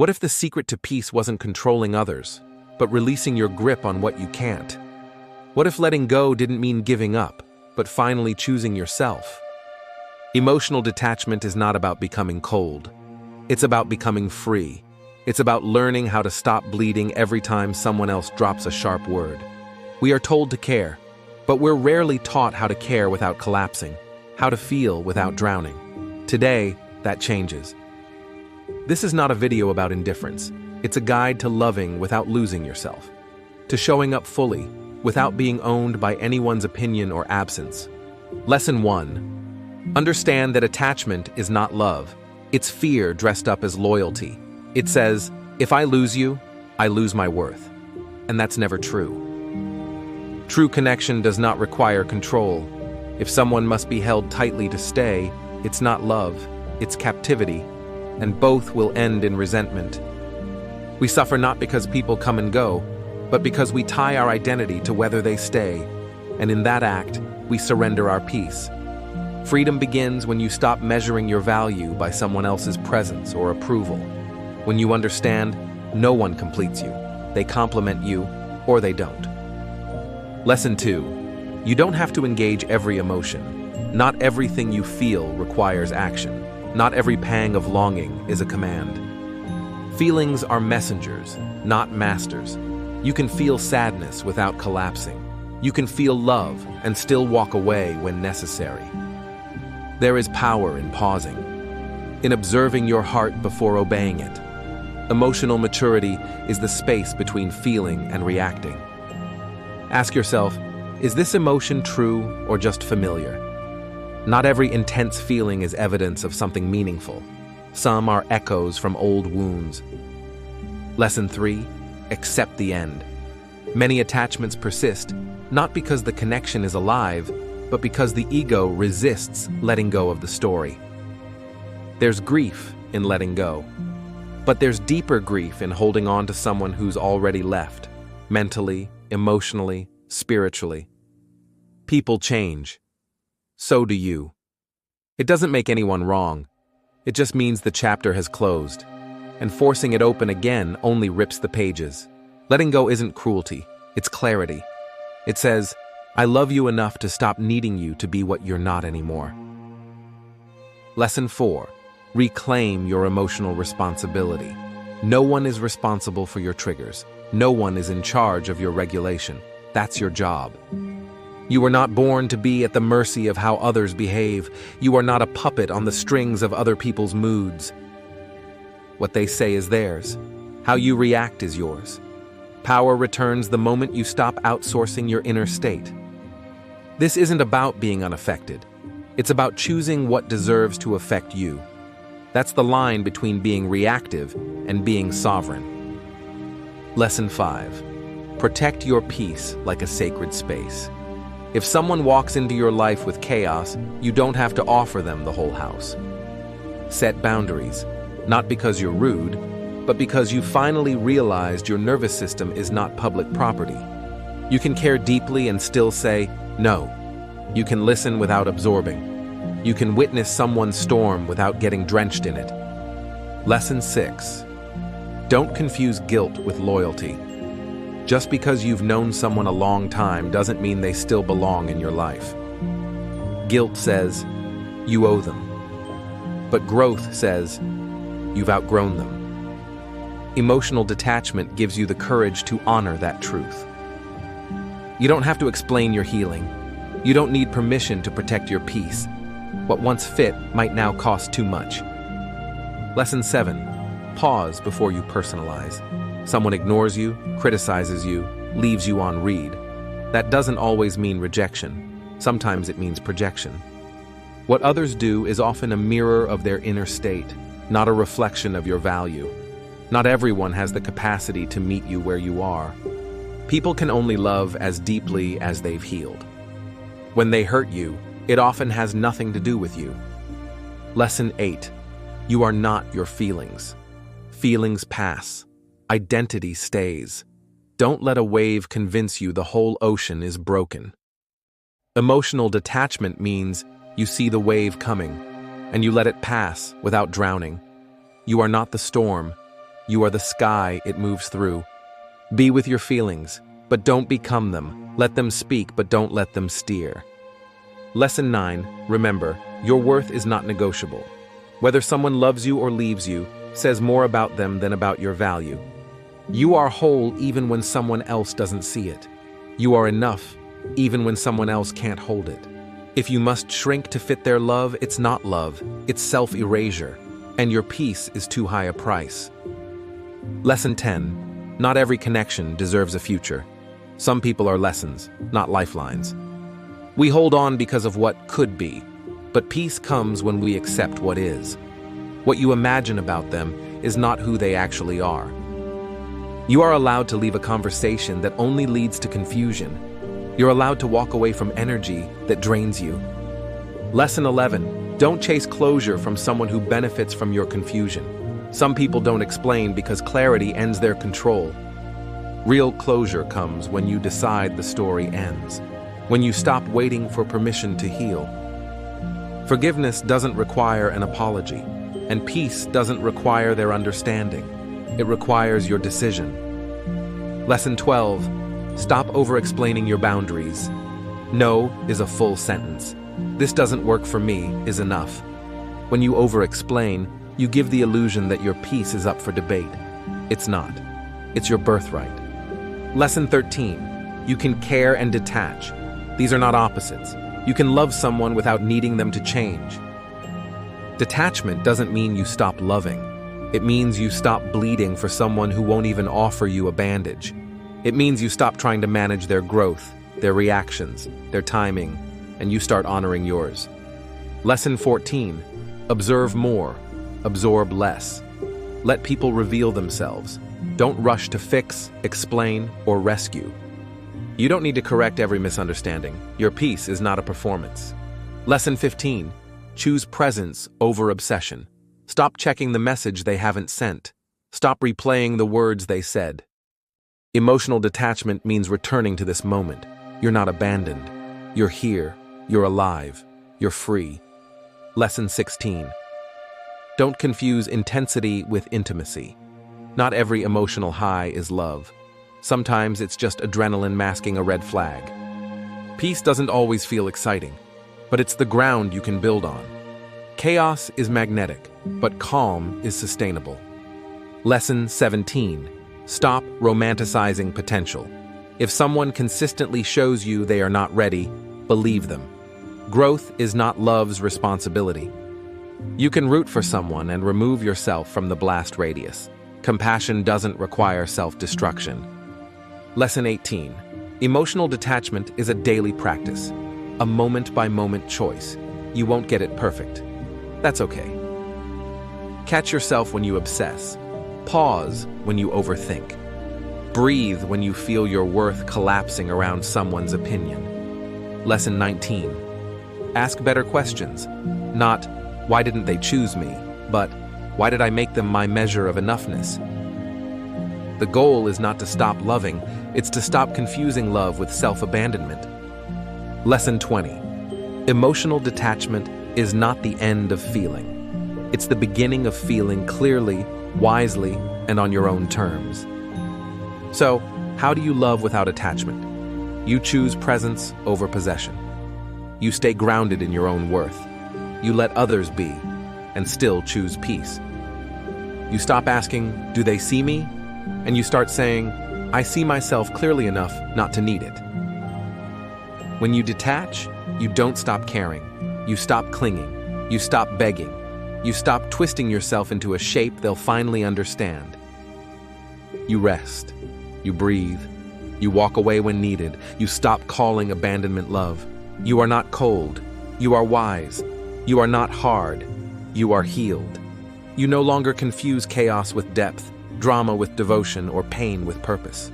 What if the secret to peace wasn't controlling others, but releasing your grip on what you can't? What if letting go didn't mean giving up, but finally choosing yourself? Emotional detachment is not about becoming cold. It's about becoming free. It's about learning how to stop bleeding every time someone else drops a sharp word. We are told to care, but we're rarely taught how to care without collapsing, how to feel without drowning. Today, that changes. This is not a video about indifference. It's a guide to loving without losing yourself, to showing up fully without being owned by anyone's opinion or absence. Lesson 1. Understand that attachment is not love. It's fear dressed up as loyalty. It says, if I lose you, I lose my worth. And that's never true. True connection does not require control. If someone must be held tightly to stay, it's not love, it's captivity, and both will end in resentment. We suffer not because people come and go, but because we tie our identity to whether they stay, and in that act, we surrender our peace. Freedom begins when you stop measuring your value by someone else's presence or approval. When you understand, no one completes you. They complement you, or they don't. Lesson 2. You don't have to engage every emotion. Not everything you feel requires action. Not every pang of longing is a command. Feelings are messengers, not masters. You can feel sadness without collapsing. You can feel love and still walk away when necessary. There is power in pausing, in observing your heart before obeying it. Emotional maturity is the space between feeling and reacting. Ask yourself, is this emotion true or just familiar? Not every intense feeling is evidence of something meaningful. Some are echoes from old wounds. Lesson 3. Accept the end. Many attachments persist, not because the connection is alive, but because the ego resists letting go of the story. There's grief in letting go, but there's deeper grief in holding on to someone who's already left, mentally, emotionally, spiritually. People change. So do you. It doesn't make anyone wrong. It just means the chapter has closed, and forcing it open again only rips the pages. Letting go isn't cruelty, it's clarity. It says, I love you enough to stop needing you to be what you're not anymore. Lesson 4. Reclaim your emotional responsibility. No one is responsible for your triggers. No one is in charge of your regulation. That's your job. You were not born to be at the mercy of how others behave. You are not a puppet on the strings of other people's moods. What they say is theirs. How you react is yours. Power returns the moment you stop outsourcing your inner state. This isn't about being unaffected. It's about choosing what deserves to affect you. That's the line between being reactive and being sovereign. Lesson 5. Protect your peace like a sacred space. If someone walks into your life with chaos, you don't have to offer them the whole house. Set boundaries, not because you're rude, but because you finally realized your nervous system is not public property. You can care deeply and still say, no. You can listen without absorbing. You can witness someone's storm without getting drenched in it. Lesson 6. Don't confuse guilt with loyalty. Just because you've known someone a long time doesn't mean they still belong in your life. Guilt says, you owe them. But growth says, you've outgrown them. Emotional detachment gives you the courage to honor that truth. You don't have to explain your healing. You don't need permission to protect your peace. What once fit might now cost too much. Lesson 7. Pause before you personalize. Someone ignores you, criticizes you, leaves you on read. That doesn't always mean rejection. Sometimes it means projection. What others do is often a mirror of their inner state, not a reflection of your value. Not everyone has the capacity to meet you where you are. People can only love as deeply as they've healed. When they hurt you, it often has nothing to do with you. Lesson 8. You are not your feelings. Feelings pass. Identity stays. Don't let a wave convince you the whole ocean is broken. Emotional detachment means you see the wave coming, and you let it pass without drowning. You are not the storm. You are the sky it moves through. Be with your feelings, but don't become them. Let them speak, but don't let them steer. Lesson 9. Remember, your worth is not negotiable. Whether someone loves you or leaves you says more about them than about your value. You are whole even when someone else doesn't see it. You are enough even when someone else can't hold it. If you must shrink to fit their love, it's not love, it's self-erasure, and your peace is too high a price. Lesson 10. Not every connection deserves a future. Some people are lessons, not lifelines. We hold on because of what could be, but peace comes when we accept what is. What you imagine about them is not who they actually are. You are allowed to leave a conversation that only leads to confusion. You're allowed to walk away from energy that drains you. Lesson 11. Don't chase closure from someone who benefits from your confusion. Some people don't explain because clarity ends their control. Real closure comes when you decide the story ends, when you stop waiting for permission to heal. Forgiveness doesn't require an apology, and peace doesn't require their understanding. It requires your decision. Lesson 12. Stop over-explaining your boundaries. No is a full sentence. This doesn't work for me is enough. When you over-explain, you give the illusion that your peace is up for debate. It's not. It's your birthright. Lesson 13. You can care and detach. These are not opposites. You can love someone without needing them to change. Detachment doesn't mean you stop loving. It means you stop bleeding for someone who won't even offer you a bandage. It means you stop trying to manage their growth, their reactions, their timing, and you start honoring yours. Lesson 14. Observe more, absorb less. Let people reveal themselves. Don't rush to fix, explain, or rescue. You don't need to correct every misunderstanding. Your peace is not a performance. Lesson 15. Choose presence over obsession. Stop checking the message they haven't sent. Stop replaying the words they said. Emotional detachment means returning to this moment. You're not abandoned. You're here. You're alive. You're free. Lesson 16. Don't confuse intensity with intimacy. Not every emotional high is love. Sometimes it's just adrenaline masking a red flag. Peace doesn't always feel exciting, but it's the ground you can build on. Chaos is magnetic, but calm is sustainable. Lesson 17. Stop romanticizing potential. If someone consistently shows you they are not ready, believe them. Growth is not love's responsibility. You can root for someone and remove yourself from the blast radius. Compassion doesn't require self-destruction. Lesson 18. Emotional detachment is a daily practice, a moment-by-moment choice. You won't get it perfect. That's okay. Catch yourself when you obsess. Pause when you overthink. Breathe when you feel your worth collapsing around someone's opinion. Lesson 19. Ask better questions. Not, why didn't they choose me? But, why did I make them my measure of enoughness? The goal is not to stop loving, it's to stop confusing love with self-abandonment. Lesson 20. Emotional detachment is not the end of feeling. It's the beginning of feeling clearly, wisely, and on your own terms. So, how do you love without attachment? You choose presence over possession. You stay grounded in your own worth. You let others be, and still choose peace. You stop asking, do they see me? And you start saying, I see myself clearly enough not to need it. When you detach, you don't stop caring. You stop clinging. You stop begging. You stop twisting yourself into a shape they'll finally understand. You rest. You breathe. You walk away when needed. You stop calling abandonment love. You are not cold. You are wise. You are not hard. You are healed. You no longer confuse chaos with depth, drama with devotion, or pain with purpose.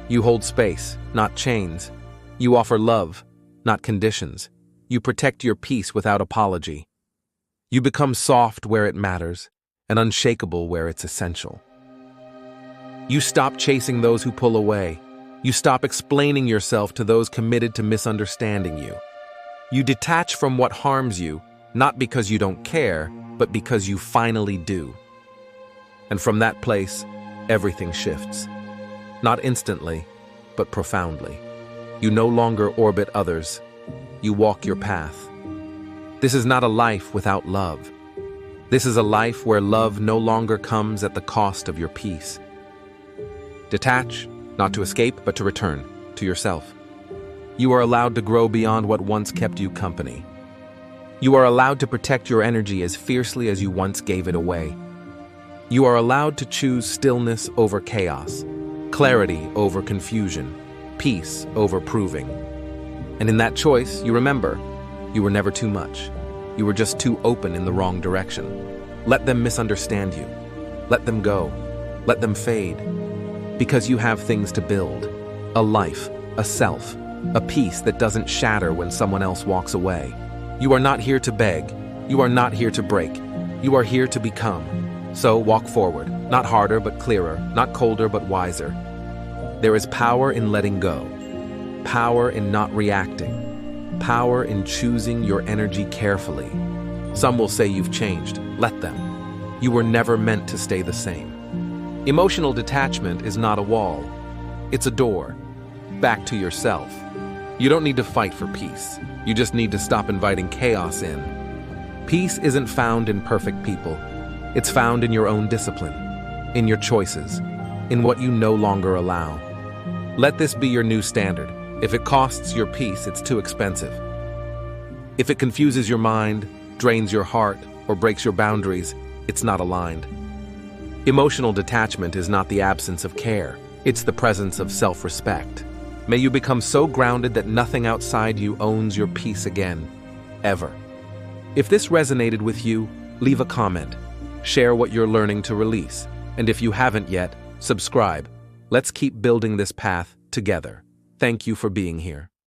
You hold space, not chains. You offer love, not conditions. You protect your peace without apology. You become soft where it matters, and unshakable where it's essential. You stop chasing those who pull away. You stop explaining yourself to those committed to misunderstanding you. You detach from what harms you, not because you don't care, but because you finally do. And from that place, everything shifts. Not instantly, but profoundly. You no longer orbit others. You walk your path. This is not a life without love. This is a life where love no longer comes at the cost of your peace. Detach, not to escape, but to return to yourself. You are allowed to grow beyond what once kept you company. You are allowed to protect your energy as fiercely as you once gave it away. You are allowed to choose stillness over chaos, clarity over confusion, peace over proving. And in that choice, you remember, you were never too much. You were just too open in the wrong direction. Let them misunderstand you. Let them go. Let them fade. Because you have things to build. A life, a self, a peace that doesn't shatter when someone else walks away. You are not here to beg. You are not here to break. You are here to become. So walk forward, not harder but clearer, not colder but wiser. There is power in letting go, power in not reacting, power in choosing your energy carefully. Some will say you've changed. Let them. You were never meant to stay the same. Emotional detachment is not a wall. It's a door, back to yourself. You don't need to fight for peace. You just need to stop inviting chaos in. Peace isn't found in perfect people. It's found in your own discipline, in your choices, in what you no longer allow. Let this be your new standard. If it costs your peace, it's too expensive. If it confuses your mind, drains your heart, or breaks your boundaries, it's not aligned. Emotional detachment is not the absence of care. It's the presence of self-respect. May you become so grounded that nothing outside you owns your peace again, ever. If this resonated with you, leave a comment. Share what you're learning to release. And if you haven't yet, subscribe. Let's keep building this path together. Thank you for being here.